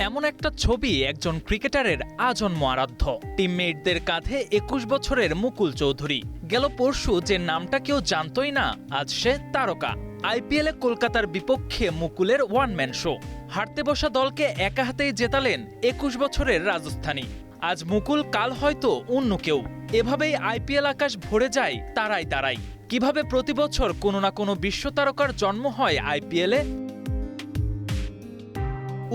এমন একটা ছবি একজন ক্রিকেটারের আজন্ম আরাধ্য টিমমেটদের কাঁধে ২১ বছরের মুকুল চৌধুরী। গেল পরশু যে নামটা কেউ জানতই না, আজ সে তারকা। আইপিএলে কলকাতার বিপক্ষে মুকুলের ওয়ানম্যান শো। হারতে বসা দলকে একা হাতেই জেতালেন ২১ বছরের রাজস্থানী। আজ মুকুল, কাল হয়তো অন্য কেউ। এভাবেই আইপিএল আকাশ ভরে যায় তারাই তারাই। কিভাবে প্রতি বছর কোনো না কোনো বিশ্ব তারকার জন্ম হয় আইপিএলে?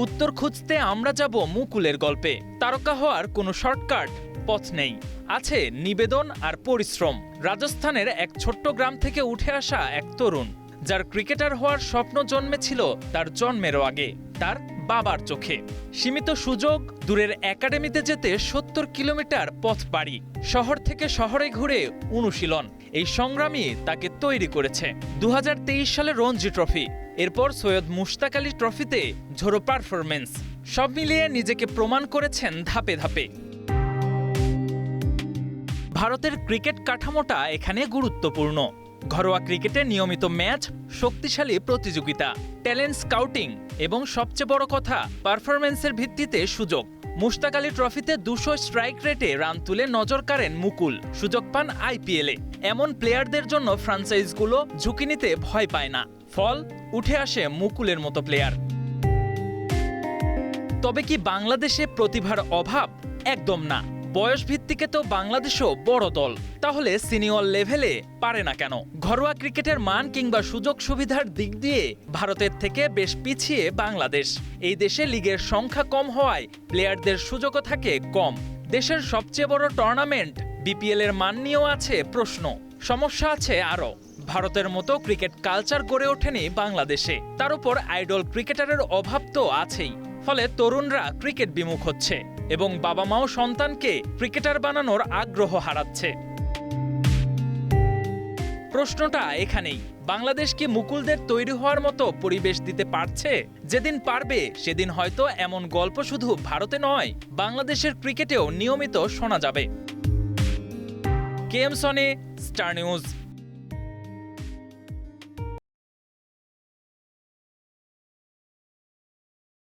উত্তর খুঁজতে আমরা যাব মুকুলের গল্পে। তারকা হওয়ার কোনো শর্টকাট পথ নেই, আছে নিবেদন আর পরিশ্রম। রাজস্থানের এক ছোট্ট গ্রাম থেকে উঠে আসা এক তরুণ, যার ক্রিকেটার হওয়ার স্বপ্ন জন্মেছিল তার জন্মেরও আগে, তার বাবার চোখে। সীমিত সুযোগ, দূরের একাডেমিতে যেতে ৭০ কিলোমিটার পথ পাড়ি, শহর থেকে শহরে ঘুরে অনুশীলন। এই সংগ্রামই তাকে তৈরি করেছে। ২০২৩ সালে রঞ্জি ট্রফি, এরপর সৈয়দ মুশতাক আলী ট্রফিতে ঝোড়ো পারফরমেন্স। সব মিলিয়ে নিজেকে প্রমাণ করেছেন ধাপে ধাপে। ভারতের ক্রিকেট কাঠামোটা এখানে গুরুত্বপূর্ণ। ঘরোয়া ক্রিকেটে নিয়মিত ম্যাচ, শক্তিশালী প্রতিযোগিতা, ট্যালেন্ট স্কাউটিং এবং সবচেয়ে বড় কথা, পারফরমেন্সের ভিত্তিতে সুযোগ। মুশতাক আলী ট্রফিতে ২০০ স্ট্রাইক রেটে রান তুলে নজর কাড়েন মুকুল। সুযোগ পান আইপিএলে। এমন প্লেয়ারদের জন্য ফ্র্যাঞ্চাইজগুলো ঝুঁকি নিতে ভয় পায় না। ফল উঠে আসে মুকুলের মতো প্লেয়ার। তবে কি বাংলাদেশে প্রতিভার অভাব? একদম না। বয়স ভিত্তিকে তো বাংলাদেশও বড় দল, তাহলে সিনিয়র লেভেলে পারে না কেন? ঘরোয়া ক্রিকেটের মান কিংবা সুযোগ সুবিধার দিক দিয়ে ভারতের থেকে বেশ পিছিয়ে বাংলাদেশ। এই দেশে লিগের সংখ্যা কম হওয়ায় প্লেয়ারদের সুযোগও থাকে কম। দেশের সবচেয়ে বড় টুর্নামেন্ট বিপিএল এর মান নিয়েও আছে প্রশ্ন। সমস্যা আছে আরও। ভারতের মতো ক্রিকেট কালচার গড়ে ওঠেনি বাংলাদেশে। তার উপর আইডল ক্রিকেটারের অভাব তো আছেই। ফলে তরুণরা ক্রিকেট বিমুখ হচ্ছে এবং বাবা মাও সন্তানকে ক্রিকেটার বানানোর আগ্রহ হারাচ্ছে। প্রশ্নটা এখানেই, বাংলাদেশ কি মুকুলদের তৈরি হওয়ার মতো পরিবেশ দিতে পারছে? যেদিন পারবে সেদিন হয়তো এমন গল্প শুধু ভারতে নয়, বাংলাদেশের ক্রিকেটেও নিয়মিত শোনা যাবে। KM Sony, star news.